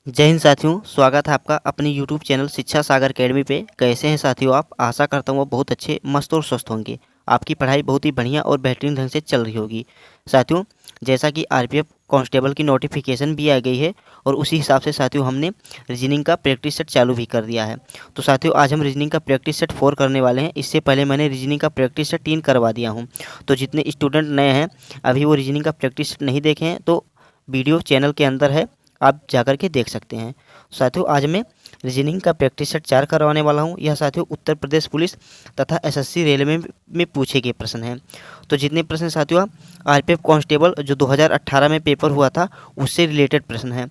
जय हिंद साथियों, स्वागत है आपका अपने यूट्यूब चैनल शिक्षा सागर अकेडमी पे। कैसे हैं साथियों आप? आशा करता हूँ वो बहुत अच्छे, मस्त और स्वस्थ होंगे। आपकी पढ़ाई बहुत ही बढ़िया और बेहतरीन ढंग से चल रही होगी। साथियों, जैसा कि आरपीएफ कांस्टेबल की नोटिफिकेशन भी आ गई है और उसी हिसाब से साथियों हमने रीजनिंग का प्रैक्टिस सेट चालू भी कर दिया है। तो साथियों, आज हम रीजनिंग का प्रैक्टिस सेट 4 करने वाले हैं। इससे पहले मैंने रीजनिंग का प्रैक्टिस सेट 3 करवा दिया हूँ। तो जितने स्टूडेंट नए हैं, अभी वो रीजनिंग का प्रैक्टिस सेट नहीं देखे हैं, तो वीडियो चैनल के अंदर है, आप जाकर के देख सकते हैं। साथियों, आज मैं रीजनिंग का प्रैक्टिस सेट 4 करवाने वाला हूं। यह साथियों उत्तर प्रदेश पुलिस तथा एसएससी रेलवे में पूछे गए प्रश्न हैं। तो जितने प्रश्न साथियों आरपीएफ कांस्टेबल जो 2018 में पेपर हुआ था उससे रिलेटेड प्रश्न हैं।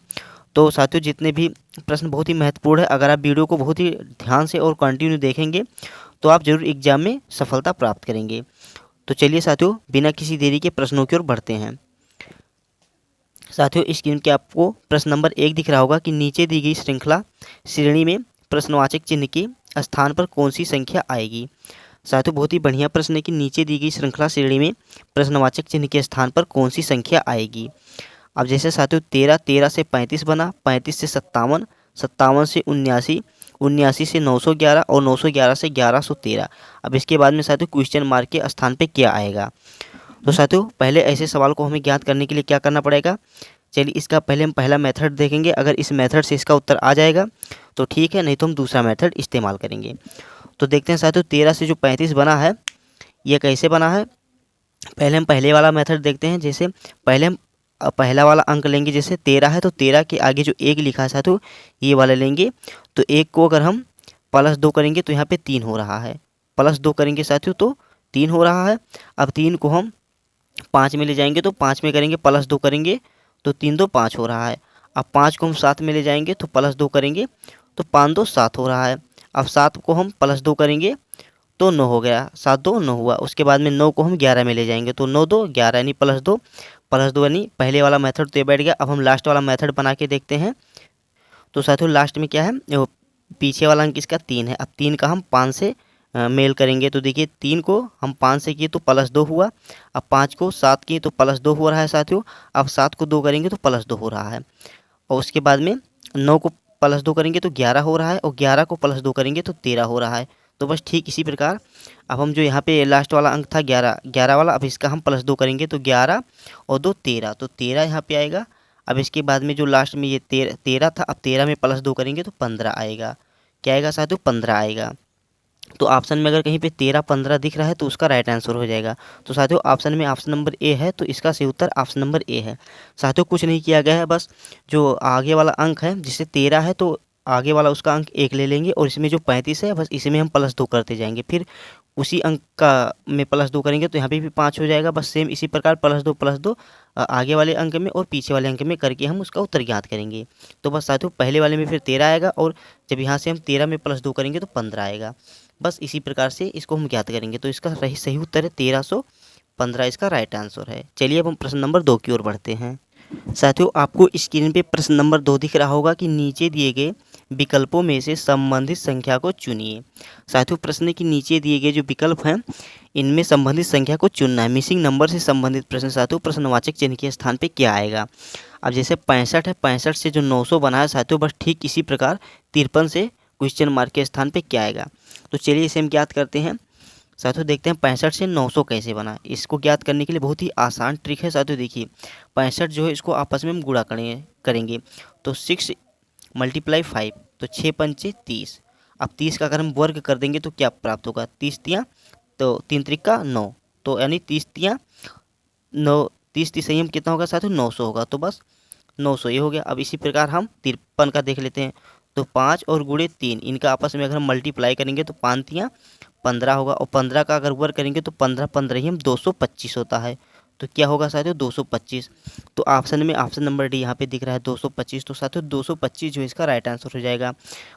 तो साथियों, जितने भी प्रश्न बहुत ही महत्वपूर्ण है। अगर आप वीडियो को बहुत ही ध्यान से और कंटिन्यू देखेंगे तो आप जरूर एग्जाम में सफलता प्राप्त करेंगे। तो चलिए साथियों, बिना किसी देरी के प्रश्नों की ओर बढ़ते हैं। साथियों, स्क्रीन के आपको प्रश्न नंबर 1 दिख रहा होगा कि नीचे दी गई श्रृंखला श्रेणी में प्रश्नवाचक चिन्ह के स्थान पर कौन सी संख्या आएगी। साथियों, बहुत ही बढ़िया प्रश्न है कि नीचे दी गई श्रृंखला श्रेणी में प्रश्नवाचक चिन्ह के स्थान पर कौन सी संख्या आएगी। अब जैसे साथियों 13 से 35 बना, 35 से 57, 57 से 79, 79 से 911 और 911 से 1113। अब इसके बाद में साथियों क्वेश्चन मार्क के स्थान पे क्या आएगा। तो साथियों, पहले ऐसे सवाल को हमें ज्ञात करने के लिए क्या करना पड़ेगा। चलिए, इसका पहले हम पहला मेथड देखेंगे। अगर इस मेथड से इसका उत्तर आ जाएगा तो ठीक है, नहीं तो हम दूसरा मेथड इस्तेमाल करेंगे। तो देखते हैं साथियों, 13 से जो 35 बना है ये कैसे बना है। पहले हम पहले वाला मेथड देखते हैं। जैसे पहले हम पहला वाला अंक लेंगे। जैसे 13 है तो 13 के आगे जो 1 लिखा है साथियों ये वाला लेंगे। तो 1 को अगर हम +2 करेंगे तो यहाँ पे 3 हो रहा है। +2 करेंगे साथियों तो 3 हो रहा है। अब 3 को हम 5 में ले जाएंगे तो 5 में करेंगे +2 करेंगे तो 3 2 5 हो रहा है। अब 5 को हम 7 में ले जाएंगे तो +2 करेंगे तो 5 2 7 हो रहा है। अब 7 को हम +2 करेंगे तो 9 हो गया, 7 2 9 हुआ। उसके बाद में 9 को हम 11 में ले जाएंगे तो 9 2 11 यानी +2 यानी पहले वाला मेथड तो ये बैठ गया। अब हम लास्ट वाला मेथड बना के देखते हैं। तो साथियों लास्ट में क्या है, पीछे वाला अंक इसका 3 है। अब 3 का हम 5 से मेल करेंगे तो देखिए 3 को हम 5 से किए तो +2 हुआ। अब 5 को 7 किए तो +2 हो रहा है साथियों। अब 7 को 2 करेंगे तो +2 हो रहा है। और उसके बाद में 9 को +2 करेंगे तो 11 हो रहा है और 11 को +2 करेंगे तो 13 हो रहा है। तो बस ठीक इसी प्रकार अब हम जो यहाँ पे लास्ट वाला अंक था 11 वाला, अब इसका हम +2 करेंगे तो 11 और 2 13, तो 13 यहाँ पे आएगा। अब इसके बाद में जो लास्ट में ये 13 था, अब 13 में +2 करेंगे तो 15 आएगा। क्या आएगा साथियों? 15 आएगा। तो ऑप्शन में अगर कहीं पे 13 15 दिख रहा है तो उसका राइट आंसर हो जाएगा। तो साथियों ऑप्शन में ऑप्शन नंबर ए है, तो इसका सही उत्तर ऑप्शन नंबर ए है। साथियों कुछ नहीं किया गया है, बस जो आगे वाला अंक है जिससे 13 है तो आगे वाला उसका अंक 1 ले लेंगे और इसमें जो 35 है बस इसमें हम +2 करते जाएंगे। फिर उसी अंक का में +2 करेंगे तो यहाँ पे भी 5 हो जाएगा। बस सेम इसी प्रकार +2 आगे वाले अंक में और पीछे वाले अंक में करके हम उसका उत्तर ज्ञात करेंगे। तो बस साथियों पहले वाले में फिर 13 आएगा और जब यहाँ से हम 13 में +2 करेंगे तो 15 आएगा। बस इसी प्रकार से इसको हम ज्ञात करेंगे। तो इसका सही उत्तर है 1315, इसका राइट आंसर है। चलिए अब हम प्रश्न नंबर 2 की ओर बढ़ते हैं। साथियों आपको स्क्रीन पे प्रश्न नंबर 2 दिख रहा होगा कि नीचे दिए गए विकल्पों में से संबंधित संख्या को चुनिए। साथियों प्रश्न के नीचे दिए गए जो विकल्प हैं इनमें संबंधित संख्या को चुनना है। मिसिंग नंबर से संबंधित प्रश्न साथियों प्रश्नवाचक चिन्ह के स्थान पे क्या आएगा। अब जैसे 65 है, 65 से जो 900 बना है साथियों बस ठीक इसी प्रकार 53 से क्वेश्चन मार्क के स्थान पे क्या आएगा। तो चलिए इसे हम ज्ञात करते हैं। साथियों देखते हैं 65 से 900 कैसे बना। इसको ज्ञात करने के लिए बहुत ही आसान ट्रिक है साथियों। देखिए 65 जो है इसको आपस में हम गुणा करेंगे तो 6 × 5 तो 6 पंचे 30। अब 30 का अगर हम वर्ग कर देंगे तो क्या प्राप्त होगा, 30 तियाँ तो 3 त्रिका 9, तो यानी 30 तियाँ 9, 30 तिसैम कितना होगा साथियों 900 होगा। तो बस 900 ये हो गया। अब इसी प्रकार हम 53 का देख लेते हैं। तो 5 और गुणे 3 इनका आपस में अगर हम मल्टीप्लाई करेंगे तो 5 तियाँ 15 होगा और 15 का अगर वर्ग करेंगे तो 15 15 ही हम 225 होता है। तो क्या होगा साथियों 225। तो ऑप्शन में ऑप्शन नंबर डी यहाँ पे दिख रहा है 225। तो साथियों 225 जो इसका राइट आंसर हो जाएगा।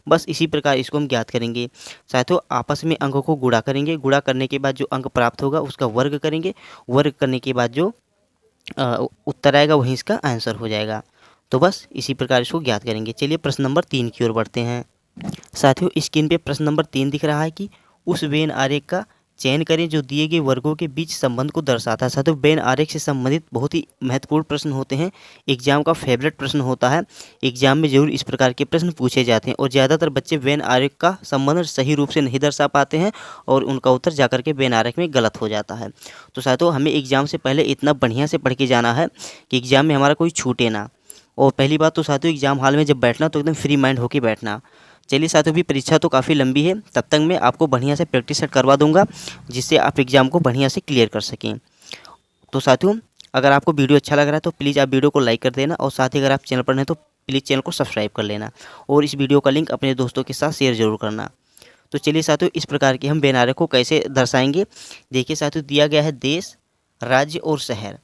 बस इसी प्रकार इसको हम ज्ञात करेंगे। साथियों आपस में अंकों को गुणा करेंगे, गुणा करने के बाद जो अंक प्राप्त होगा उसका वर्ग करेंगे, वर्ग करने के बाद जो उत्तर आएगा वही इसका आंसर हो जाएगा। तो बस इसी प्रकार इसको ज्ञात करेंगे। चलिए प्रश्न नंबर 3 की ओर बढ़ते हैं। साथियों स्क्रीन पे प्रश्न नंबर 3 दिख रहा है कि उस वेन आरेख का चयन करें जो दिए गए वर्गों के बीच संबंध को दर्शाता है। साथियों वेन आरेख से संबंधित बहुत ही महत्वपूर्ण प्रश्न होते हैं, एग्जाम का फेवरेट प्रश्न होता है। एग्जाम में जरूर इस प्रकार के प्रश्न पूछे जाते हैं और ज़्यादातर बच्चे वेन आरेख का संबंध सही रूप से नहीं दर्शा पाते हैं और उनका उत्तर जाकर के वेन आरेख में गलत हो जाता है। तो साथियों हमें एग्जाम से पहले इतना बढ़िया से पढ़ के जाना है कि एग्जाम में हमारा कोई छूटे ना। और पहली बात तो साथियों एग्जाम हॉल में जब बैठना तो एकदम फ्री माइंड होकर बैठना। चलिए साथियों, भी परीक्षा तो काफ़ी लंबी है, तब तक मैं आपको बढ़िया से प्रैक्टिस सेट करवा दूंगा जिससे आप एग्ज़ाम को बढ़िया से क्लियर कर सकें। तो साथियों अगर आपको वीडियो अच्छा लग रहा है तो प्लीज़ आप वीडियो को लाइक कर देना और साथ ही अगर आप चैनल पर हैं तो प्लीज़ चैनल को सब्सक्राइब कर लेना और इस वीडियो का लिंक अपने दोस्तों के साथ शेयर जरूर करना। तो चलिए साथियों, इस प्रकार के हम वेन आरेख को कैसे दर्शाएंगे। देखिए साथियों, दिया गया है देश, राज्य और शहर।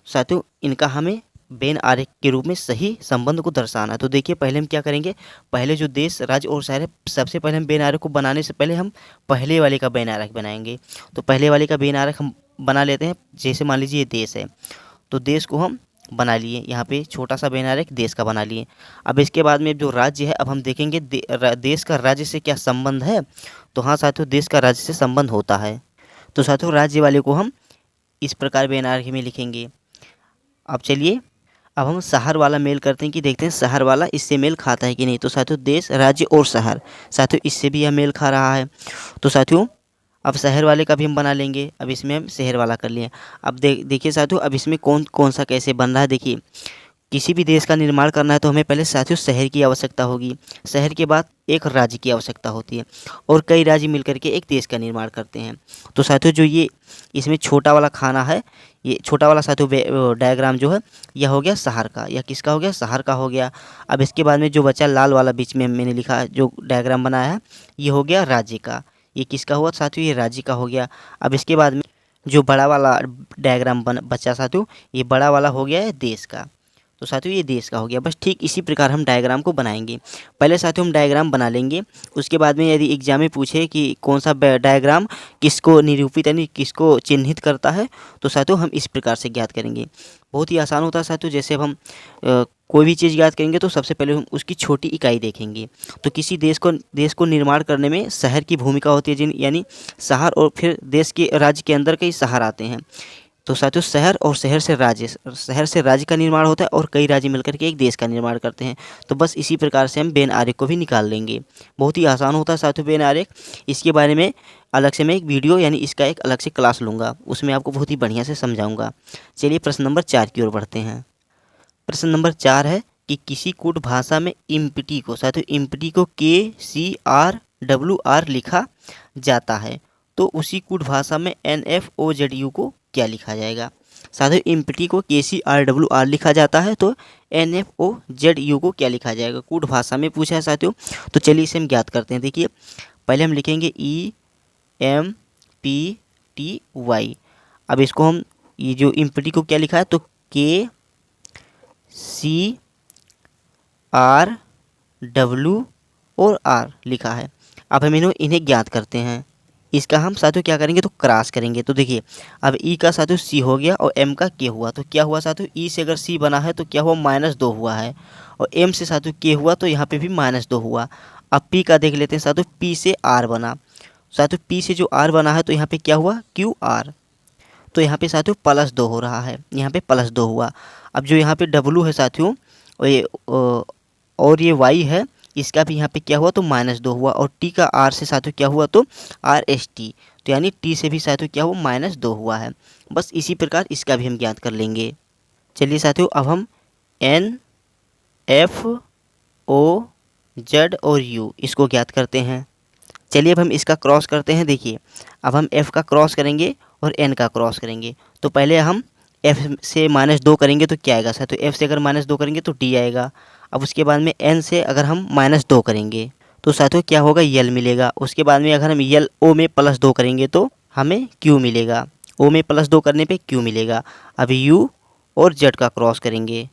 साथियों इनका हमें वेन आरेख के रूप में सही संबंध को दर्शाना है। तो देखिए पहले हम क्या करेंगे, पहले जो देश, राज्य और शहर है, सबसे पहले हम वेन आरेख को बनाने से पहले हम पहले वाले का वेन आरेख बनाएंगे। तो पहले वाले का वेन आरेख हम बना लेते हैं। जैसे मान लीजिए ये देश है, तो देश को हम बना लिए, यहाँ पे छोटा सा वेन आरेख देश का बना लिए। अब इसके बाद में जो राज्य है, अब हम देखेंगे देश का राज्य से क्या संबंध है। तो हाँ साथियों, देश का राज्य से संबंध होता है। तो साथियों राज्य वाले को हम इस प्रकार वेन आरेख में लिखेंगे। अब चलिए अब हम शहर वाला मेल करते हैं कि देखते हैं शहर वाला इससे मेल खाता है कि नहीं। तो साथियों देश, राज्य और शहर, साथियों इससे भी यह मेल खा रहा है। तो साथियों अब शहर वाले का भी हम बना लेंगे। अब इसमें हम शहर वाला कर लिए। अब देखिए साथियों, अब इसमें कौन कौन सा कैसे बन रहा है। देखिए किसी भी देश का निर्माण करना है तो हमें पहले साथियों शहर की आवश्यकता होगी, शहर के बाद एक राज्य की आवश्यकता होती है और कई राज्य मिलकर के एक देश का निर्माण करते हैं। तो साथियों जो ये इसमें छोटा वाला खाना है, ये छोटा वाला साथियों डायग्राम जो है यह हो गया शहर का, या किसका हो गया, शहर का हो गया। अब इसके बाद में जो बचा लाल वाला बीच में मैंने लिखा है जो डायग्राम बनाया है, ये हो गया राज्य का। ये किसका हुआ साथियों, ये राज्य का हो गया। अब इसके बाद में जो बड़ा वाला डायग्राम बचा साथियों, ये बड़ा वाला हो गया है देश का। तो साथियों ये देश का हो गया। बस ठीक इसी प्रकार हम डायग्राम को बनाएंगे। पहले साथियों हम डायग्राम बना लेंगे, उसके बाद में यदि एग्जाम में पूछे कि कौन सा डायग्राम किसको निरूपित यानी किसको चिन्हित करता है, तो साथियों हम इस प्रकार से ज्ञात करेंगे। बहुत ही आसान होता है साथियों। जैसे अब हम कोई भी चीज़ ज्ञात करेंगे तो सबसे पहले हम उसकी छोटी इकाई देखेंगे। तो किसी देश को निर्माण करने में शहर की भूमिका होती है, यानी शहर, और फिर देश के राज्य के अंदर कई शहर आते हैं। तो साथियों शहर और शहर से राज्य का निर्माण होता है और कई राज्य मिलकर के एक देश का निर्माण करते हैं। तो बस इसी प्रकार से हम वेन आरेख को भी निकाल लेंगे। बहुत ही आसान होता है साथियों वेन आरेख। इसके बारे में अलग से मैं एक वीडियो यानी इसका एक अलग से क्लास लूँगा, उसमें आपको बहुत ही बढ़िया से समझाऊंगा। चलिए प्रश्न नंबर 4 की ओर बढ़ते हैं। प्रश्न नंबर 4 है कि किसी कूट भाषा में इम्पटी को, साथियों इम्पटी को KCRWR लिखा जाता है, तो उसी कूट भाषा में NFOZU को क्या लिखा जाएगा। साथियों इम्पटी को KCRWR लिखा जाता है तो NFOZU को क्या लिखा जाएगा, कूट भाषा में पूछा है साथियों। तो चलिए इसे हम ज्ञात करते हैं। देखिए पहले हम लिखेंगे EMPTY। अब इसको हम, ये जो इम्पटी को क्या लिखा है तो KCRW और R लिखा है। अब हम इन्हें ज्ञात करते हैं। इसका हम साथियों क्या करेंगे तो क्रॉस करेंगे। तो देखिए अब E का साथियों C हो गया और M का K हुआ। तो क्या हुआ साथियों, E से अगर C बना है तो क्या हुआ, -2 हुआ है, और M से साथियों K हुआ तो यहाँ पे भी -2 हुआ। अब P का देख लेते हैं साथियों, P से R बना। साथियों P से जो R बना है तो यहाँ पे क्या हुआ, QR। तो यहाँ पे साथियों +2 हो रहा है, यहाँ पे +2 हुआ। अब जो यहाँ पे W है साथियों और ये Y है, इसका भी यहाँ पे क्या हुआ तो -2 हुआ, और T का R से साथियों क्या हुआ तो RST। तो यानी T से भी साथियों क्या हुआ, -2 हुआ है। बस इसी प्रकार इसका भी हम ज्ञात कर लेंगे। चलिए साथियों अब हम N, F, O, Z और U इसको ज्ञात करते हैं। चलिए अब हम इसका क्रॉस करते हैं। देखिए अब हम F का क्रॉस करेंगे और N का क्रॉस करेंगे। तो पहले हम F से -2 करेंगे तो क्या आएगा साथियों, F से अगर -2 करेंगे तो D आएगा। अब उसके बाद में N से अगर हम -2 करेंगे तो साथियों क्या होगा, L मिलेगा। उसके बाद में अगर हम O में +2 करेंगे तो हमें Q मिलेगा, O में +2 करने पे Q मिलेगा। अब U और Z का क्रॉस करेंगे।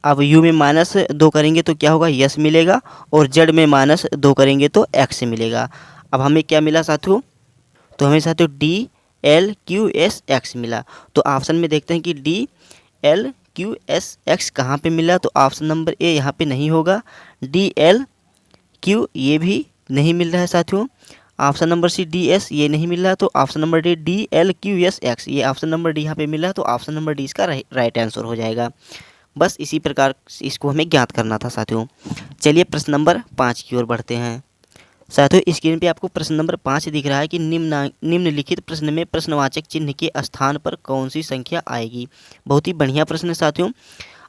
अब U में -2 करेंगे तो क्या होगा, S मिलेगा, और Z में -2 करेंगे तो X मिलेगा। अब हमें क्या मिला साथियों, तो हमें साथियों DLQSX मिला। तो ऑप्शन में देखते हैं कि DLQSX कहाँ पे मिला, तो ऑप्शन नंबर A यहाँ पे नहीं होगा, DLQ ये भी नहीं मिल रहा है साथियों। Option number C D S ये नहीं मिल रहा है, तो option number D D L Q S X, ये ऑप्शन नंबर डी यहाँ पे मिल रहा है, तो ऑप्शन नंबर डी इसका राइट आंसर हो जाएगा। बस इसी प्रकार इसको हमें ज्ञात करना था साथियों। चलिए प्रश्न नंबर 5 की ओर बढ़ते हैं। साथियों स्क्रीन पे आपको प्रश्न नंबर 5 दिख रहा है कि निम्नलिखित प्रश्न में प्रश्नवाचक चिन्ह के स्थान पर कौन सी संख्या आएगी। बहुत ही बढ़िया प्रश्न है साथियों।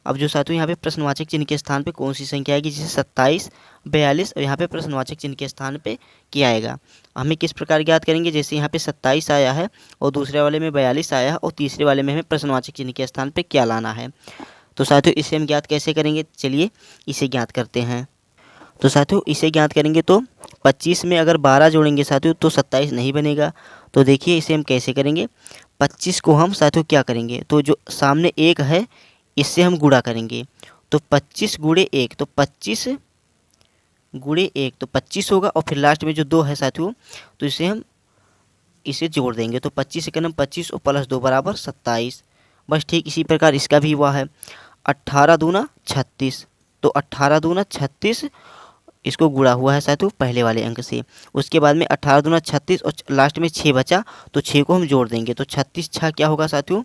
अब जो साथियों यहाँ पे प्रश्नवाचक चिन्ह के स्थान पे कौन सी संख्या आएगी, जैसे 27, 42 और यहाँ पे प्रश्नवाचक चिन्ह के स्थान पे क्या आएगा, हमें किस प्रकार ज्ञात करेंगे। जैसे यहाँ पे 27 आया है और दूसरे वाले में 42 आया है और तीसरे वाले में हमें प्रश्नवाचक चिन्ह के स्थान पे क्या लाना है। तो साथियों इसे हम ज्ञात कैसे करेंगे, चलिए इसे ज्ञात करते हैं। तो साथियों इसे ज्ञात करेंगे तो 25 में अगर 12 जोड़ेंगे साथियों तो 27 नहीं बनेगा। तो देखिए इसे हम कैसे करेंगे, 25 को हम साथियों क्या करेंगे, तो जो सामने 1 है इससे हम गुणा करेंगे, तो 25 गुणे 1, तो 25 गुणे 1 तो 25 होगा, और फिर लास्ट में जो 2 है साथियों तो इसे हम इसे जोड़ देंगे, तो 25 से कम 25 और प्लस 2 बराबर 27। बस ठीक इसी प्रकार इसका भी हुआ है। 18 दूना 36, तो 18 दूना 36 इसको गुणा हुआ है साथियों पहले वाले अंक से। उसके बाद में 18 दूना 36 और लास्ट में 6 बचा, तो 6 को हम जोड़ देंगे, तो 36 छः क्या होगा साथियों,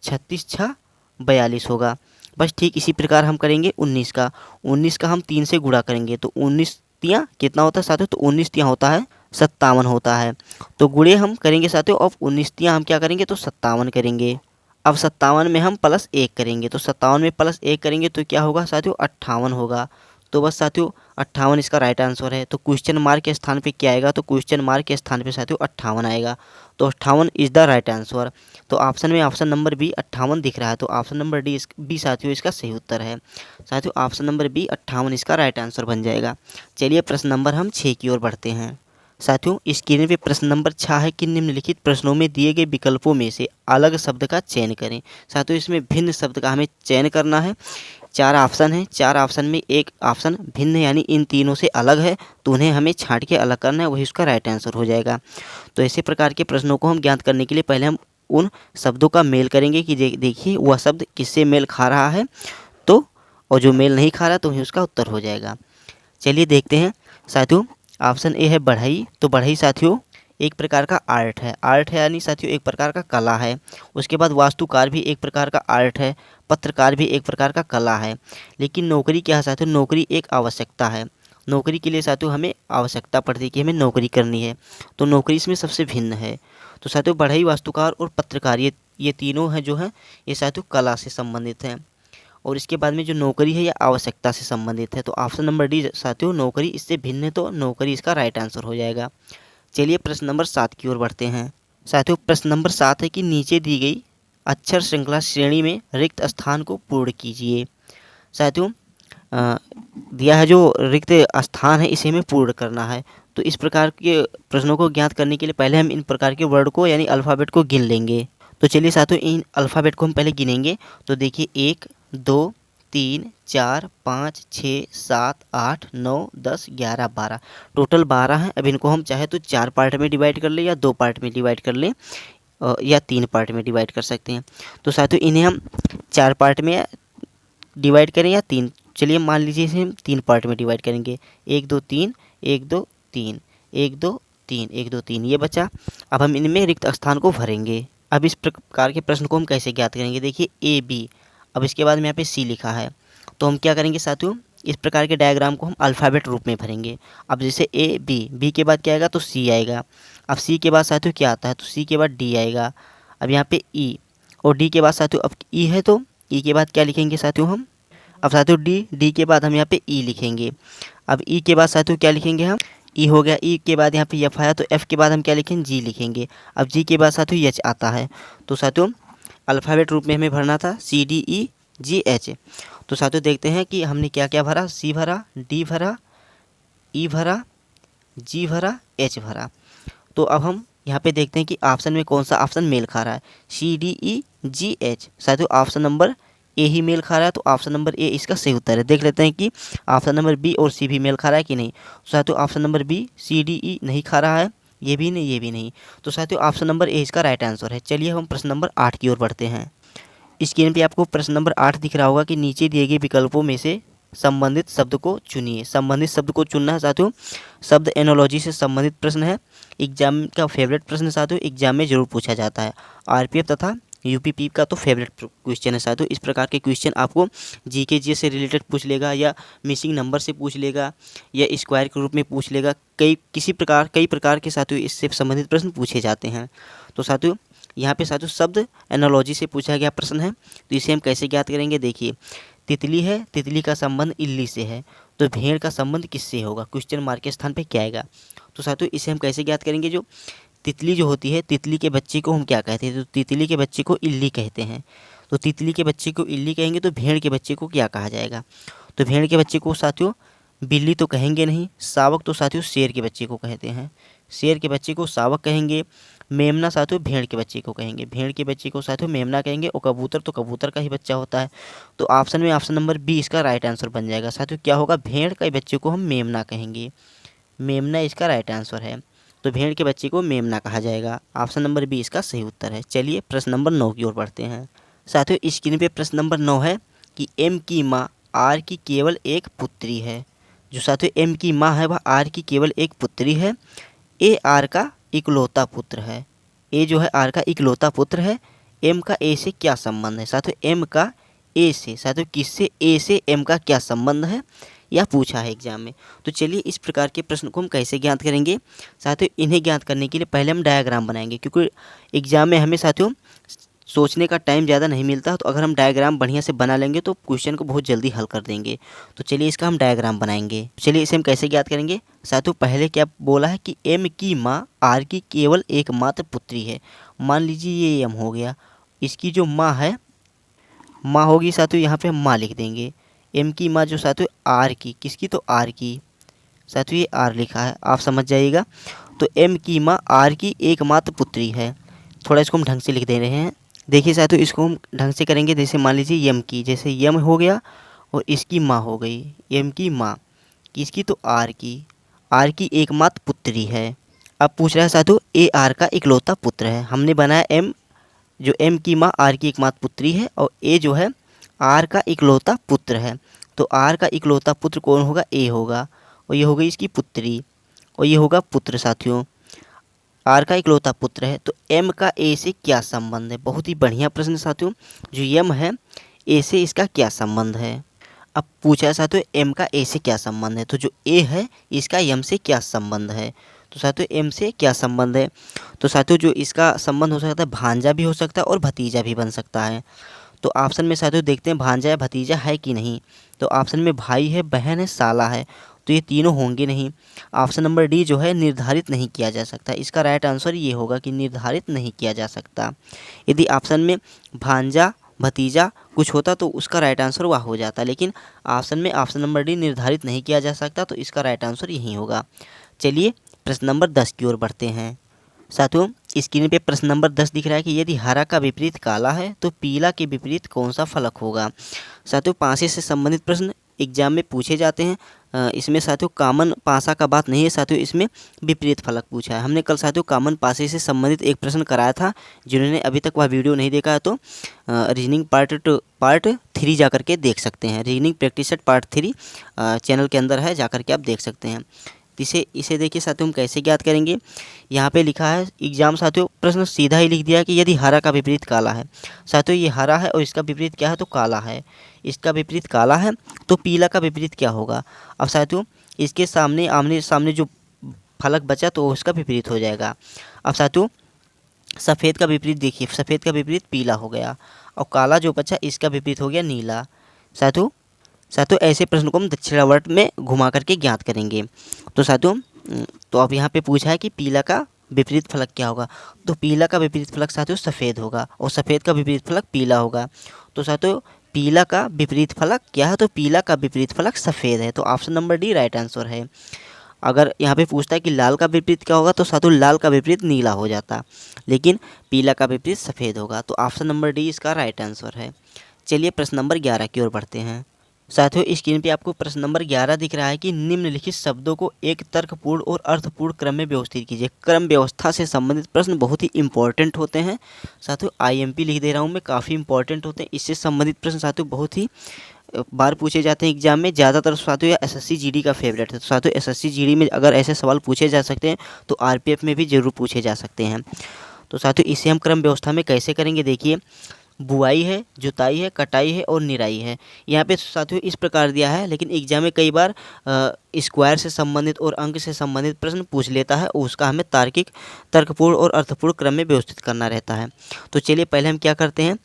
36 छः 42 होगा। बस ठीक इसी प्रकार हम करेंगे 19 का। 19 का हम 3 से गुणा करेंगे, तो 19 तियाँ कितना होता है साथियों, तो 19 तियाँ होता है 57 होता है। तो गुणे हम करेंगे साथियों, अब 19 तियाँ हम क्या करेंगे, तो 57 करेंगे। अब 57 में हम प्लस 1 करेंगे, तो 57 में प्लस 1 करेंगे तो क्या होगा साथियों, 58 होगा। तो बस साथियों 58 इसका राइट आंसर है। तो क्वेश्चन मार्क के स्थान पे क्या आएगा, तो क्वेश्चन मार्क के स्थान पे साथियों 58 आएगा। तो 58 इज़ द राइट आंसर। तो ऑप्शन में ऑप्शन नंबर बी 58 दिख रहा है, तो ऑप्शन नंबर डी बी साथियों इसका सही उत्तर है। साथियों ऑप्शन नंबर बी 58 इसका राइट आंसर बन जाएगा। चलिए प्रश्न नंबर हम 6 की ओर बढ़ते हैं। साथियों स्क्रीन पे प्रश्न नंबर 6 है कि निम्नलिखित प्रश्नों में दिए गए विकल्पों में से अलग शब्द का चयन करें। साथियों इसमें भिन्न शब्द का हमें चयन करना है। 4 ऑप्शन हैं, 4 ऑप्शन में एक ऑप्शन भिन्न यानी इन तीनों से अलग है, तो उन्हें हमें छांट के अलग करना है, वही उसका राइट आंसर हो जाएगा। तो ऐसे प्रकार के प्रश्नों को हम ज्ञात करने के लिए पहले हम उन शब्दों का मेल करेंगे कि देखिए वह शब्द किससे मेल खा रहा है, तो और जो मेल नहीं खा रहा तो वही उसका उत्तर हो जाएगा। चलिए देखते हैं साथियों। ऑप्शन ए है बढ़ई, तो बढ़ई साथियों एक प्रकार का आर्ट है। आर्ट है यानी साथियों एक प्रकार का कला है। उसके बाद वास्तुकार भी एक प्रकार का आर्ट है, पत्रकार भी एक प्रकार का कला है। लेकिन नौकरी क्या है साथियों, नौकरी एक आवश्यकता है। नौकरी के लिए साथियों हमें आवश्यकता पड़ती है कि हमें नौकरी करनी है, तो नौकरी इसमें सबसे भिन्न है। तो साथियों बढ़ई, वास्तुकार और पत्रकार ये तीनों हैं जो हैं ये साथियों कला से संबंधित हैं। और इसके बाद में जो नौकरी है यह आवश्यकता से संबंधित है। तो ऑप्शन नंबर डी साथियों नौकरी इससे भिन्न है, तो नौकरी इसका राइट आंसर हो जाएगा। चलिए प्रश्न नंबर 7 की ओर बढ़ते हैं। साथियों प्रश्न नंबर 7 है कि नीचे दी गई अक्षर श्रृंखला श्रेणी में रिक्त स्थान को पूर्ण कीजिए। साथियों दिया है जो रिक्त स्थान है इसे हमें पूर्ण करना है। तो इस प्रकार के प्रश्नों को ज्ञात करने के लिए पहले हम इन प्रकार के वर्ड को यानी अल्फ़ाबेट को गिन लेंगे। तो चलिए साथियों इन अल्फ़ाबेट को हम पहले गिनेंगे। तो देखिए 1 2 3 4 5 6 7 8 9 10 11 12 टोटल 12 हैं। अब इनको हम चाहे तो 4 पार्ट में डिवाइड कर लें या 2 पार्ट में डिवाइड कर लें या 3 पार्ट में डिवाइड कर सकते हैं। तो साथियों इन्हें हम 4 पार्ट में डिवाइड करें या 3, चलिए मान लीजिए इसे हम 3 पार्ट में डिवाइड करेंगे। 1 2 3 1 2 3 1 2 3 1 2 3 ये बचा। अब हम इनमें रिक्त स्थान को भरेंगे। अब इस प्रकार के प्रश्न को हम कैसे ज्ञात करेंगे, देखिए ए बी, अब इसके बाद में यहाँ पे सी लिखा है। तो हम क्या करेंगे साथियों इस प्रकार के डायग्राम को हम अल्फ़ाबेट रूप में भरेंगे। अब जैसे ए बी, बी के बाद क्या आएगा तो सी आएगा। अब सी के बाद साथियों क्या आता है, तो सी के बाद डी आएगा। अब यहाँ पे ई और डी के बाद साथियों अब ई है तो ई के बाद क्या लिखेंगे साथियों हम, अब साथियों डी के बाद हम यहाँ पे ई लिखेंगे। अब ई के बाद साथियों क्या लिखेंगे हम, ई हो गया। ई के बाद यहाँ पे एफ आया तो एफ के बाद हम क्या लिखेंगे जी लिखेंगे। अब जी के बाद साथियों एच आता है। तो साथियों अल्फ़ाबेट रूप में हमें भरना था सी डी ई जी एच। तो साथियों देखते हैं कि हमने क्या क्या भरा, सी भरा, डी भरा, ई भरा, जी भरा, एच भरा। तो अब हम यहाँ पे देखते हैं कि ऑप्शन में कौन सा ऑप्शन मेल खा रहा है, C D E G H. साथियों ऑप्शन नंबर ए ही मेल खा रहा है, तो ऑप्शन नंबर ए इसका सही उत्तर है। देख लेते हैं कि ऑप्शन नंबर बी और सी भी मेल खा रहा है कि नहीं। तो साथियों option number B C D E नहीं खा रहा है, ये भी नहीं, ये भी नहीं। तो साथियों ऑप्शन नंबर ए इसका राइट आंसर है। चलिए हम प्रश्न नंबर 8 की ओर बढ़ते हैं। स्क्रीन पे आपको प्रश्न नंबर 8 दिख रहा होगा कि नीचे दिए गए विकल्पों में से संबंधित शब्द को चुनिए। संबंधित शब्द को चुनना है साथियों, शब्द एनोलॉजी से संबंधित प्रश्न है। एग्जाम का फेवरेट प्रश्न साथियों, एग्जाम में जरूर पूछा जाता है। आरपीएफ तथा यूपीपी का तो फेवरेट क्वेश्चन है साथियों। इस प्रकार के क्वेश्चन आपको जीके जी से रिलेटेड पूछ लेगा, या मिसिंग नंबर से पूछ लेगा, या स्क्वायर के रूप में पूछ लेगा। कई प्रकार के साथियों इससे संबंधित प्रश्न पूछे जाते हैं। तो साथियों यहाँ पे साथियों शब्द एनालॉजी से पूछा गया प्रश्न है। तो इसे हम कैसे ज्ञात करेंगे, देखिए तितली है, तितली का संबंध इल्ली से है, तो भेड़ का संबंध किससे होगा, क्वेश्चन मार्क के स्थान पे क्या आएगा। तो साथियों इसे हम कैसे ज्ञात करेंगे, जो तितली जो होती है, तितली के बच्चे को हम क्या कहते हैं, तो तितली के बच्चे को इल्ली कहते हैं। तो तितली के बच्चे को इल्ली कहेंगे, तो भेड़ के बच्चे को क्या कहा जाएगा, तो भेड़ के बच्चे को साथियों बिल्ली तो कहेंगे नहीं। शावक तो साथियों शेर के बच्चे को कहते हैं, शेर के बच्चे को शावक कहेंगे। मेमना साथियों भेड़ के बच्चे को कहेंगे, भेड़ के बच्चे को साथियों मेमना कहेंगे। और कबूतर तो कबूतर का ही बच्चा होता है। तो ऑप्शन में ऑप्शन नंबर बी इसका राइट आंसर बन जाएगा साथियों। क्या होगा, भेड़ के बच्चे को हम मेमना कहेंगे, मेमना इसका राइट आंसर है। तो भेड़ के बच्चे को मेमना कहा जाएगा। ऑप्शन नंबर बी इसका सही उत्तर है। चलिए प्रश्न नंबर 9 की ओर बढ़ते हैं साथियों। स्क्रीन पे प्रश्न नंबर 9 है कि एम की माँ आर की केवल एक पुत्री है। जो साथियों एम की माँ है वह आर की केवल एक पुत्री है। ए आर का इकलौता पुत्र है। ए जो है आर का इकलौता पुत्र है। एम का ए से क्या संबंध है साथियों, एम का ए से साथियों किससे, ए से एम का क्या संबंध है, यह पूछा है एग्जाम में। तो चलिए इस प्रकार के प्रश्न को हम कैसे ज्ञात करेंगे साथियों। इन्हें ज्ञात करने के लिए पहले हम डायग्राम बनाएंगे, क्योंकि एग्जाम में हमें साथियों सोचने का टाइम ज़्यादा नहीं मिलता। तो अगर हम डायग्राम बढ़िया से बना लेंगे तो क्वेश्चन को बहुत जल्दी हल कर देंगे। तो चलिए इसका हम डायग्राम बनाएंगे। चलिए इसे हम कैसे ज्ञात करेंगे साथियों। पहले क्या बोला है कि एम की माँ आर की केवल एकमात्र पुत्री है। मान लीजिए ये एम हो गया, इसकी जो माँ है, माँ होगी साथियों, यहाँ पे हम माँ लिख देंगे। एम की माँ जो साथियों आर की, किसकी, तो आर की। साथियों ये आर लिखा है, आप समझ जाइएगा। तो एम की माँ आर की एकमात्र पुत्री है। थोड़ा इसको हम ढंग से लिख दे रहे हैं। देखिए साथियों इसको हम ढंग से करेंगे। जैसे मान लीजिए यम की, जैसे यम हो गया और इसकी माँ हो गई, एम की माँ, किसकी, तो आर की एकमात्र पुत्री है। अब पूछ रहा है साथियों ए आर का इकलौता पुत्र है। हमने बनाया एम, जो एम की माँ आर की एकमात्र पुत्री है, और ए जो है आर का इकलौता पुत्र है। तो आर का इकलौता पुत्र कौन होगा, ए होगा, और ये हो गई इसकी पुत्री, और ये होगा पुत्र साथियों। आर का इकलौता पुत्र है। तो एम का ए से क्या संबंध है, बहुत ही बढ़िया प्रश्न साथियों। जो एम है, ए से इसका क्या संबंध है। अब पूछा है साथियों एम का ए से क्या संबंध है, तो जो ए है इसका एम से क्या संबंध है। तो साथियों एम से क्या संबंध है, तो साथियों जो इसका संबंध हो सकता है भांजा भी हो सकता है और भतीजा भी बन सकता है। तो ऑप्शन में साथियों देखते हैं भांजा या भतीजा है कि नहीं। तो ऑप्शन में भाई है, बहन है, साला है, तो ये तीनों होंगे नहीं। ऑप्शन नंबर डी जो है निर्धारित नहीं किया जा सकता। इसका राइट आंसर ये होगा कि निर्धारित नहीं किया जा सकता। यदि ऑप्शन में भांजा भतीजा कुछ होता तो उसका राइट आंसर वह हो जाता, लेकिन ऑप्शन में ऑप्शन नंबर डी निर्धारित नहीं किया जा सकता, तो इसका राइट आंसर यही होगा। चलिए प्रश्न नंबर 10 की ओर बढ़ते हैं साथियों। स्क्रीन पे प्रश्न नंबर 10 दिख रहा है कि यदि हरा का विपरीत काला है तो पीला के विपरीत कौन सा फलक होगा। साथियों पासे से संबंधित प्रश्न एग्जाम में पूछे जाते हैं। इसमें साथियों कामन पासा का बात नहीं है साथियों, इसमें विपरीत फलक पूछा है। हमने कल साथियों कामन पासे से संबंधित एक प्रश्न कराया था। जिन्होंने अभी तक वह वीडियो नहीं देखा है तो रीजनिंग पार्ट 3 जा कर के देख सकते हैं। Reasoning practice set part 3 channel के अंदर है, जा कर के आप देख सकते हैं। इसे देखिए साथियों हम कैसे ज्ञात करेंगे। यहाँ पे लिखा है एग्जाम साथियों प्रश्न सीधा ही लिख दिया कि यदि हरा का विपरीत काला है। साथियों ये हरा है और इसका विपरीत क्या है, तो काला है। इसका विपरीत काला है तो पीला का विपरीत क्या होगा। अब साथियों इसके सामने आमने सामने जो फलक बचा तो उसका विपरीत हो जाएगा। अब साथियों सफ़ेद का विपरीत देखिए, सफ़ेद का विपरीत पीला हो गया, और काला जो बचा इसका विपरीत हो गया नीला। साथियों ऐसे प्रश्न को हम दक्षिणावर्त में घुमा करके ज्ञात करेंगे। तो साथियों तो अब यहाँ पे पूछा है कि पीला का विपरीत फलक क्या होगा। तो पीला का विपरीत फलक साथियों सफ़ेद होगा, और सफ़ेद का विपरीत फलक पीला होगा। तो साथियों पीला का विपरीत फलक क्या है, तो पीला का विपरीत फलक सफ़ेद है। तो option number D right answer है। अगर यहाँ पे पूछता है कि लाल का विपरीत क्या होगा, तो साथियों लाल का विपरीत नीला हो जाता, लेकिन पीला का विपरीत सफ़ेद होगा। तो ऑप्शन नंबर डी इसका राइट आंसर है। चलिए प्रश्न नंबर 11 की ओर बढ़ते हैं साथियों। स्क्रीन पे आपको प्रश्न नंबर 11 दिख रहा है कि निम्नलिखित शब्दों को एक तर्कपूर्ण और अर्थपूर्ण क्रम में व्यवस्थित कीजिए। क्रम व्यवस्था से संबंधित प्रश्न बहुत ही इंपॉर्टेंट होते हैं साथियों। आईएमपी लिख दे रहा हूँ मैं, काफ़ी इंपॉर्टेंट होते हैं। इससे संबंधित प्रश्न साथियों बहुत ही बार पूछे जाते हैं एग्जाम में, ज़्यादातर साथियों या एसएससी जीडी का फेवरेट है। तो साथियों एसएससी जीडी में अगर ऐसे सवाल पूछे जा सकते हैं तो आरपीएफ में भी ज़रूर पूछे जा सकते हैं। तो साथियों इसे हम क्रम व्यवस्था में कैसे करेंगे, देखिए बुआई है, जुताई है, कटाई है और निराई है। यहाँ पे साथियों इस प्रकार दिया है, लेकिन एग्जाम में कई बार स्क्वायर से संबंधित और अंक से संबंधित प्रश्न पूछ लेता है और उसका हमें तार्किक, तर्कपूर्ण और अर्थपूर्ण क्रम में व्यवस्थित करना रहता है। तो चलिए पहले हम क्या करते हैं,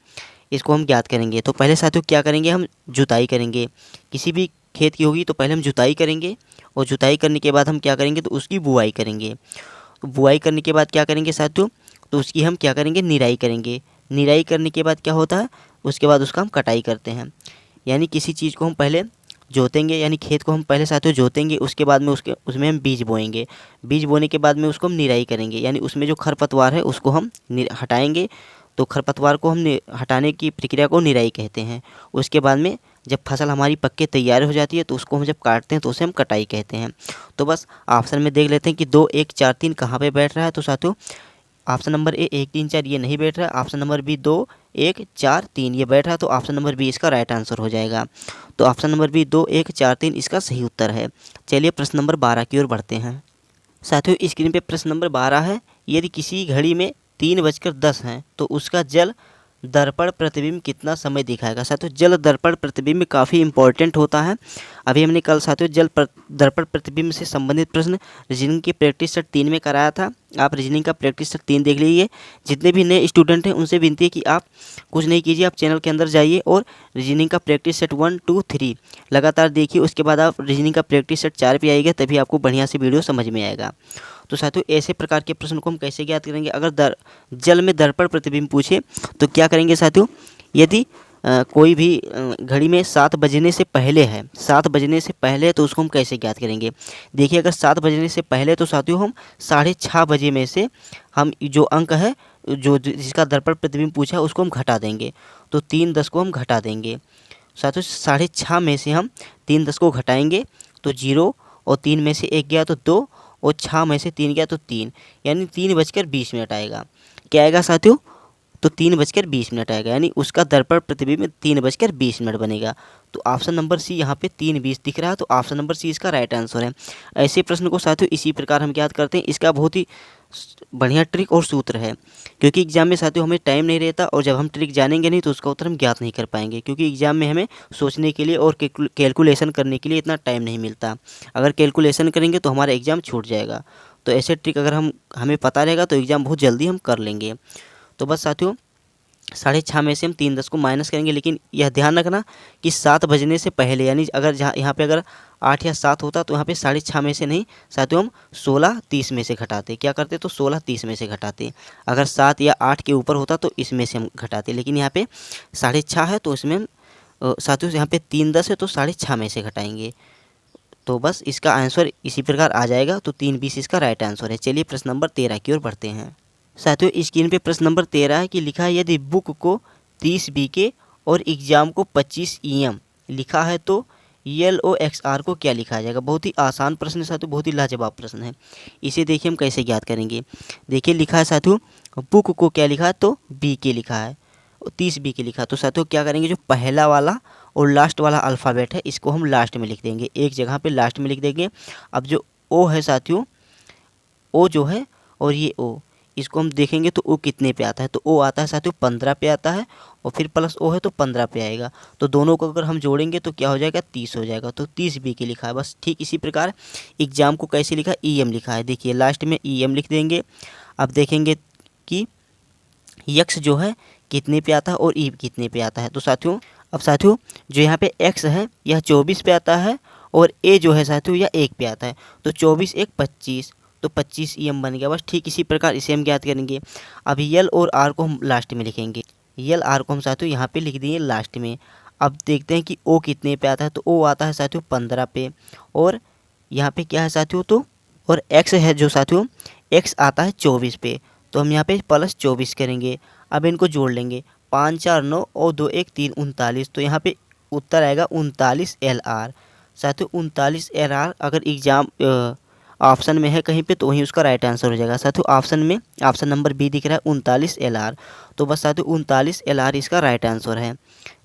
इसको हम ज्ञात करेंगे। तो पहले साथियों क्या करेंगे, हम जुताई करेंगे। किसी भी खेत की होगी तो पहले हम जुताई करेंगे और जुताई करने के बाद हम क्या करेंगे, तो उसकी बुआई करेंगे। तो बुआई करने के बाद क्या करेंगे साथियों, तो उसकी हम क्या करेंगे, निराई करेंगे। निराई करने के बाद क्या होता है, उसके बाद उसका हम कटाई करते हैं। यानी किसी चीज़ को हम पहले जोतेंगे, यानी खेत को हम पहले साथियों जोतेंगे, उसके बाद में उसमें हम बीज बोएंगे। बीज बोने के बाद में उसको हम निराई करेंगे, यानी उसमें जो खरपतवार है उसको हम हटाएंगे। तो खरपतवार को हम हटाने की प्रक्रिया को निराई कहते हैं। उसके बाद में जब फसल हमारी पक के तैयार हो जाती है तो उसको हम जब काटते हैं तो उसे हम कटाई कहते हैं। तो बस ऑप्शन में देख लेते हैं कि 2 1 4 3 कहाँ पे बैठ रहा है। तो साथियों ऑप्शन नंबर ए 1 3 4 ये नहीं बैठ रहा है। ऑप्शन नंबर बी 2 1 4 3 ये बैठ रहा है। तो ऑप्शन नंबर बी इसका राइट आंसर हो जाएगा। तो ऑप्शन नंबर बी 2 1 4 3 इसका सही उत्तर है। चलिए प्रश्न नंबर 12 की ओर बढ़ते हैं। साथियों स्क्रीन पे प्रश्न नंबर 12 है, यदि किसी घड़ी में 3:10 हैं तो उसका जल दर्पण प्रतिबिंब कितना समय दिखाएगा। साथियों जल दर्पण प्रतिबिंब काफ़ी इंपॉर्टेंट होता है। अभी हमने कल साथियों दर्पण प्रतिबिंब से संबंधित प्रश्न रीजनिंग की प्रैक्टिस सेट 3 में कराया था। आप रीजनिंग का प्रैक्टिस सेट 3 देख लीजिए। जितने भी नए स्टूडेंट हैं उनसे विनती है कि आप कुछ नहीं कीजिए, आप चैनल के अंदर जाइए और रीजनिंग का प्रैक्टिस सेट 1 2 3 लगातार देखिए। उसके बाद आप रीजनिंग का प्रैक्टिस सेट 4 पे आइएगा, तभी आपको बढ़िया से वीडियो समझ में आएगा। तो साथियों ऐसे प्रकार के प्रश्न को हम कैसे ज्ञात करेंगे, अगर जल में दर्पण प्रतिबिंब पूछे तो क्या करेंगे साथियों, यदि कोई भी घड़ी में 7 बजने से पहले है, 7 बजने से पहले, तो उसको हम कैसे ज्ञात करेंगे। देखिए अगर 7 बजने से पहले तो साथियों हम 6:30 बजे में से हम जो अंक है जो जिसका दर्पण प्रतिबिंब पूछा उसको हम घटा देंगे। तो 3:10 को हम घटा देंगे। साथियों 6:30 में से हम 3:10 को घटाएंगे तो 0 और 3 में से 1 गया तो 2 और 6 में से 3 गया तो 3, यानी 3:20 आएगा। क्या आएगा साथियों, तो 3:20 आएगा, यानी उसका दर्पण प्रतिबिंब 3:20 बनेगा। तो ऑप्शन नंबर सी यहाँ पे 3:20 दिख रहा है। तो ऑप्शन नंबर सी इसका राइट आंसर है। ऐसे प्रश्न को साथियों इसी प्रकार हम याद करते हैं। इसका बहुत ही बढ़िया ट्रिक और सूत्र है, क्योंकि एग्जाम में साथियों हमें टाइम नहीं रहता और जब हम ट्रिक जानेंगे नहीं तो उसका उत्तर हम ज्ञात नहीं कर पाएंगे, क्योंकि एग्जाम में हमें सोचने के लिए और कैलकुलेशन करने के लिए इतना टाइम नहीं मिलता। अगर कैलकुलेशन करेंगे तो हमारा एग्ज़ाम छूट जाएगा। तो ऐसे ट्रिक अगर हमें पता रहेगा तो एग्ज़ाम बहुत जल्दी हम कर लेंगे। तो बस साथियों 6:30 में से हम 3:10 को माइनस करेंगे, लेकिन यह ध्यान रखना कि 7 बजने से पहले, यानी अगर यहाँ पे अगर 8 या 7 होता तो यहाँ पे 6:30 में से नहीं साथियों हम 16:30 में से घटाते। क्या करते, तो 16:30 में से घटाते। अगर 7 या 8 के ऊपर होता तो इसमें से हम घटाते, लेकिन यहाँ पे 6:30 है तो इसमें हम साथियों यहाँ पे 3:10 है तो 6:30 में से घटाएंगे। तो बस इसका आंसर इसी प्रकार आ जाएगा। तो 3:20 इसका राइट आंसर है। चलिए प्रश्न नंबर 13 की ओर बढ़ते हैं। साथियों स्क्रीन पे प्रश्न नंबर 13 है कि लिखा है यदि बुक को 30 बीके और एग्जाम को 25 EM लिखा है तो LOXR को क्या लिखा जाएगा। बहुत ही आसान प्रश्न है साथियों, बहुत ही लाजवाब प्रश्न है। इसे देखिए हम कैसे ज्ञात करेंगे। देखिए लिखा है साथियों बुक को क्या लिखा है, तो BK लिखा है, 30 BK लिखा है। तो साथियों क्या करेंगे, जो पहला वाला और लास्ट वाला अल्फ़ाबेट है इसको हम लास्ट में लिख देंगे, एक जगह पे लास्ट में लिख देंगे। अब जो O है साथियों, O जो है और ये O, इसको हम देखेंगे तो O कितने पे आता है, तो O आता है साथियों 15 पे आता है और फिर प्लस O है तो 15 पे आएगा। तो दोनों को अगर हम जोड़ेंगे तो क्या हो जाएगा, 30 हो जाएगा। तो 30 BK लिखा है। बस ठीक इसी प्रकार एग्जाम को कैसे लिखा है, EM लिखा है। देखिए लास्ट में EM लिख देंगे। अब देखेंगे कि X जो है कितने पे आता है और E कितने पे आता है। तो साथियों अब साथियों जो यहाँ पे X है यह 24 पे आता है और A जो है साथियों यह 1 पे आता है। तो 24 1 25, तो 25 EM बन गया। बस ठीक इसी प्रकार इसे हम ज्ञात करेंगे। अभी L और R को हम लास्ट में लिखेंगे। L R को हम साथियों यहाँ पे लिख दिए लास्ट में। अब देखते हैं कि O कितने पे आता है, तो O आता है साथियों 15 पे और यहाँ पे क्या है साथियों, तो और X है जो साथियों X आता है 24 पे। तो हम यहाँ पे प्लस 24 करेंगे। अब इनको जोड़ लेंगे, 5 4 9 और 2 1 3 39। तो यहाँ पे उत्तर आएगा 39 LR। साथियों 39 LR अगर एग्जाम ऑप्शन में है कहीं पे तो वहीं उसका राइट आंसर हो जाएगा। साथियों ऑप्शन में ऑप्शन नंबर बी दिख रहा है 39 LR। तो बस साथियों 39 LR इसका राइट आंसर है।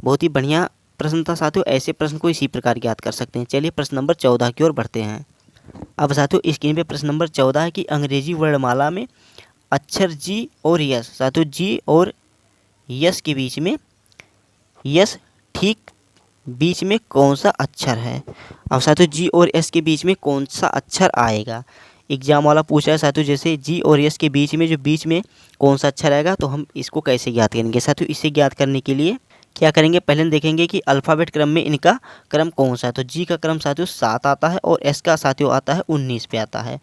बहुत ही बढ़िया प्रश्न था साथियों, ऐसे प्रश्न को इसी प्रकार ज्ञात कर सकते हैं। चलिए प्रश्न नंबर 14 की ओर बढ़ते हैं। अब साथियों स्क्रीन पे प्रश्न नंबर 14 है कि अंग्रेजी वर्णमाला में अक्षर जी और यस, साथियों जी और यस के बीच में, यस ठीक बीच में कौन सा अक्षर है। अब साथियों जी और एस के बीच में कौन सा अक्षर आएगा, एग्जाम वाला पूछा है साथियों। जैसे जी और यस के बीच में जो बीच में कौन सा अक्षर आएगा, तो हम इसको कैसे ज्ञात करेंगे साथियों। इसे ज्ञात करने के लिए क्या करेंगे, पहले हम देखेंगे कि अल्फ़ाबेट क्रम में इनका क्रम कौन सा है। तो जी का क्रम साथियों 7 आता है और एस का साथियों आता है 19 पे आता है।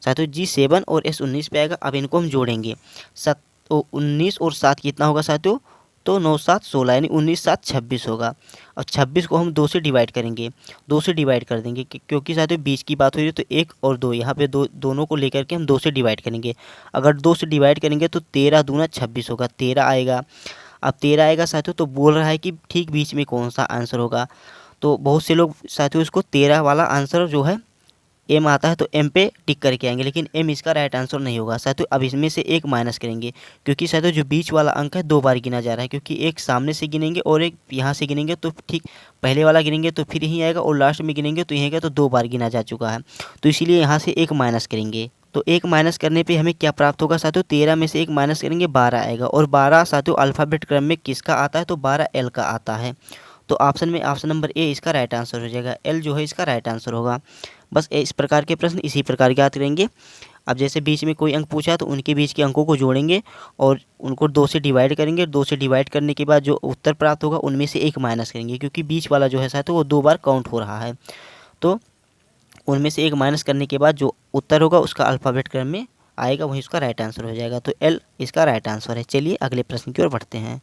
साथियों जी 7 और एस 19 पे आएगा। अब इनको हम जोड़ेंगे, 19 और 7 कितना होगा साथियों, तो 9 7 16 यानी 19 7 26 होगा। और 26 को हम 2 से डिवाइड करेंगे, 2 से डिवाइड कर देंगे क्योंकि साथियों बीच की बात हो रही है, तो 1 और 2 यहाँ पे दोनों को लेकर के हम 2 से डिवाइड करेंगे। अगर 2 से डिवाइड करेंगे तो 13 दूना 26 होगा, 13 आएगा। अब 13 आएगा साथियों, तो बोल रहा है कि ठीक बीच में कौन सा आंसर होगा। तो बहुत से लोग साथियों इसको 13 वाला आंसर जो है एम आता है तो एम पे टिक करके आएंगे, लेकिन एम इसका राइट आंसर नहीं होगा साथियों। अब इसमें से एक माइनस करेंगे क्योंकि साथियों जो बीच वाला अंक है 2 बार गिना जा रहा है, क्योंकि एक सामने से गिनेंगे और एक यहाँ से गिनेंगे, तो ठीक पहले वाला गिनेंगे तो फिर यहीं आएगा और लास्ट में गिनेंगे तो यहीं आएगा, तो 2 बार गिना जा चुका है। तो इसीलिए यहाँ से एक माइनस करेंगे। तो एक माइनस करने पे हमें क्या प्राप्त होगा साथियों, 13 में से एक माइनस करेंगे 12 आएगा। और 12 साथियों अल्फ़ाबेट क्रम में किसका आता है, तो 12 एल का आता है। तो ऑप्शन में ऑप्शन नंबर ए इसका राइट आंसर हो जाएगा, एल जो है इसका राइट आंसर होगा। बस इस प्रकार के प्रश्न इसी प्रकार याद करेंगे। अब जैसे बीच में कोई अंक पूछा तो उनके बीच के अंकों को जोड़ेंगे और उनको 2 से डिवाइड करेंगे। 2 से डिवाइड करने के बाद जो उत्तर प्राप्त होगा उनमें से एक माइनस करेंगे, क्योंकि बीच वाला जो है साथियों वो 2 बार काउंट हो रहा है। तो उनमें से एक माइनस करने के बाद जो उत्तर होगा उसका अल्फ़ाबेट क्रम में आएगा, वही उसका राइट आंसर हो जाएगा। तो एल इसका राइट आंसर है। चलिए अगले प्रश्न की ओर बढ़ते हैं।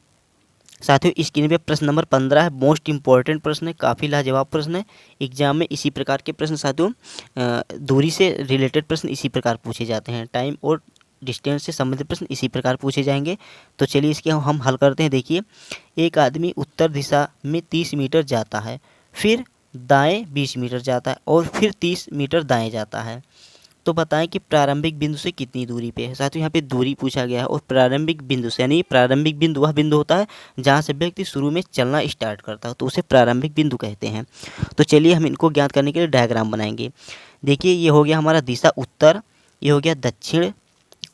साथियों स्क्रीन पे प्रश्न नंबर 15 है, मोस्ट इंपॉर्टेंट प्रश्न है, काफ़ी लाजवाब प्रश्न है। एग्जाम में इसी प्रकार के प्रश्न साथियों दूरी से रिलेटेड प्रश्न इसी प्रकार पूछे जाते हैं, टाइम और डिस्टेंस से संबंधित प्रश्न इसी प्रकार पूछे जाएंगे। तो चलिए इसके हम हल करते हैं। देखिए, एक आदमी उत्तर दिशा में 30 मीटर जाता है, फिर दाएँ 20 मीटर जाता है और फिर 30 मीटर दाएँ जाता है। तो बताएं कि प्रारंभिक बिंदु से कितनी दूरी पे है। साथियों यहाँ पे दूरी पूछा गया है और प्रारंभिक बिंदु से, यानी प्रारंभिक बिंदु वह बिंदु होता है जहाँ से व्यक्ति शुरू में चलना स्टार्ट करता है, तो उसे प्रारंभिक बिंदु कहते हैं। तो चलिए हम इनको ज्ञात करने के लिए डायग्राम बनाएंगे। देखिए ये हो गया हमारा दिशा उत्तर, ये हो गया दक्षिण,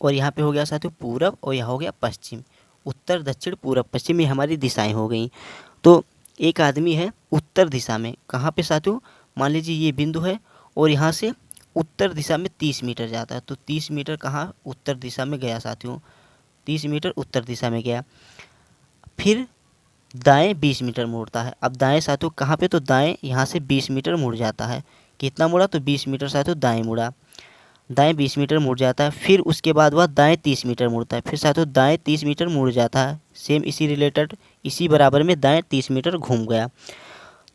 और यहाँ पे हो गया साथियों पूरब, और यहाँ हो गया पश्चिम। उत्तर दक्षिण पूरब पश्चिम ये हमारी दिशाएँ हो गई। तो एक आदमी है उत्तर दिशा में, कहाँ पे साथियों, मान लीजिए ये बिंदु है और यहाँ से उत्तर दिशा में 30 मीटर जाता है। तो 30 मीटर कहाँ उत्तर दिशा में गया साथियों, 30 मीटर उत्तर दिशा में गया। फिर दाएं 20 मीटर मुड़ता है। अब दाएं साथियों कहाँ पे, तो दाएं यहाँ से 20 मीटर मुड़ जाता है। कितना मुड़ा, तो 20 मीटर साथियों दाएं मुड़ा, दाएं 20 मीटर मुड़ जाता है। फिर उसके बाद वह दाएं 30 मीटर मुड़ता है, फिर साथियों दाएं 30 मीटर मुड़ जाता है। सेम इसी रिलेटेड इसी बराबर में दाएं 30 मीटर घूम गया।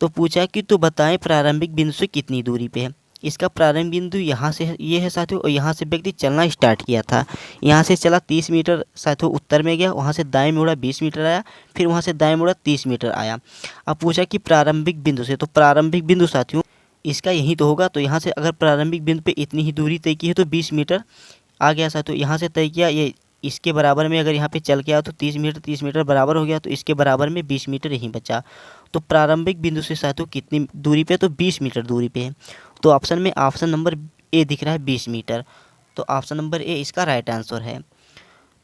तो पूछा कि तो बताएं प्रारंभिक बिंदु से कितनी दूरी पे है। इसका प्रारंभिक बिंदु यहाँ से ये है साथियों, और यहाँ से व्यक्ति चलना स्टार्ट किया था। यहाँ से चला 30 मीटर साथियों उत्तर में गया, वहाँ से दाएं मुड़ा 20 मीटर आया, फिर वहाँ से दाएं मुड़ा 30 मीटर आया। अब पूछा कि प्रारंभिक बिंदु से, तो प्रारंभिक बिंदु साथियों इसका यही तो होगा। तो यहाँ से अगर प्रारंभिक बिंदु पे इतनी ही दूरी तय की है तो 20 मीटर आ गया साथियों। यहाँ से तय किया ये इसके बराबर में, अगर यहाँ पे चल के आया तो 30 मीटर बराबर हो गया, तो इसके बराबर में 20 मीटर यहीं बचा। तो प्रारंभिक बिंदु से साथियों कितनी दूरी पे, तो 20 मीटर दूरी पे है। तो ऑप्शन में ऑप्शन नंबर ए दिख रहा है 20 मीटर। तो ऑप्शन नंबर ए इसका राइट आंसर है।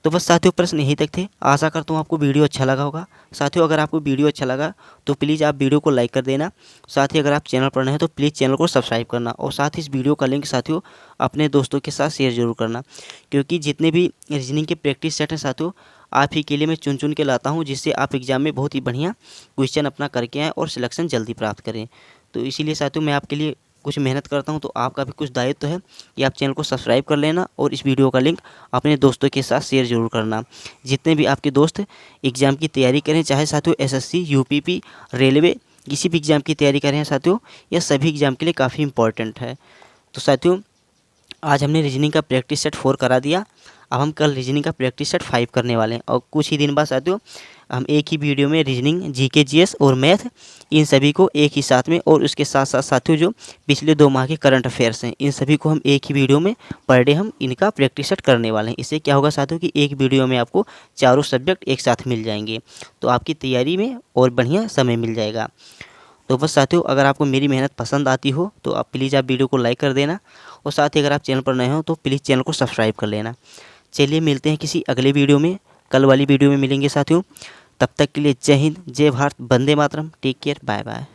तो बस साथियों प्रश्न यहीं तक थे। आशा करता हूँ आपको वीडियो अच्छा लगा होगा। साथियों अगर आपको वीडियो अच्छा लगा तो प्लीज़ आप वीडियो को लाइक कर देना। साथ ही अगर आप चैनल पर नए हैं तो प्लीज़ चैनल को सब्सक्राइब करना, और साथ ही इस वीडियो का लिंक साथियों अपने दोस्तों के साथ शेयर जरूर करना, क्योंकि जितने भी रीजनिंग के प्रैक्टिस सेट हैं साथियों आप ही के लिए मैं चुन के लाता हूँ, जिससे आप एग्जाम में बहुत ही बढ़िया क्वेश्चन अपना करके आएँ और सिलेक्शन जल्दी प्राप्त करें। तो इसीलिए साथियों मैं आपके लिए कुछ मेहनत करता हूं, तो आपका भी कुछ दायित्व है कि आप चैनल को सब्सक्राइब कर लेना और इस वीडियो का लिंक अपने दोस्तों के साथ शेयर जरूर करना। जितने भी आपके दोस्त एग्ज़ाम की तैयारी करें, चाहे साथियों एसएससी, यूपीपी, रेलवे, किसी भी एग्ज़ाम की तैयारी करें साथियों, यह सभी एग्ज़ाम के लिए काफ़ी इंपॉर्टेंट है। तो साथियों आज हमने रीजनिंग का प्रैक्टिस सेट 4 करा दिया। अब हम कल रीजनिंग का प्रैक्टिस सेट 5 करने वाले हैं और कुछ ही दिन बाद साथियों हम एक ही वीडियो में रीजनिंग, जीके, जीएस और मैथ इन सभी को एक ही साथ में, और उसके साथ साथ साथियों जो पिछले 2 माह के करंट अफेयर्स हैं इन सभी को हम एक ही वीडियो में पर डे हम इनका प्रैक्टिस सेट करने वाले हैं। इससे क्या होगा साथियों कि एक वीडियो में आपको चारों सब्जेक्ट एक साथ मिल जाएंगे, तो आपकी तैयारी में और बढ़िया समय मिल जाएगा। तो बस साथियों, अगर आपको मेरी मेहनत पसंद आती हो तो आप प्लीज़ आप वीडियो को लाइक कर देना, और साथ ही अगर आप चैनल पर नए हो तो प्लीज़ चैनल को सब्सक्राइब कर लेना। चलिए मिलते हैं किसी अगले वीडियो में, कल वाली वीडियो में मिलेंगे साथियों। तब तक के लिए जय हिंद, जय Bharat, Vande Mataram, take care, bye bye.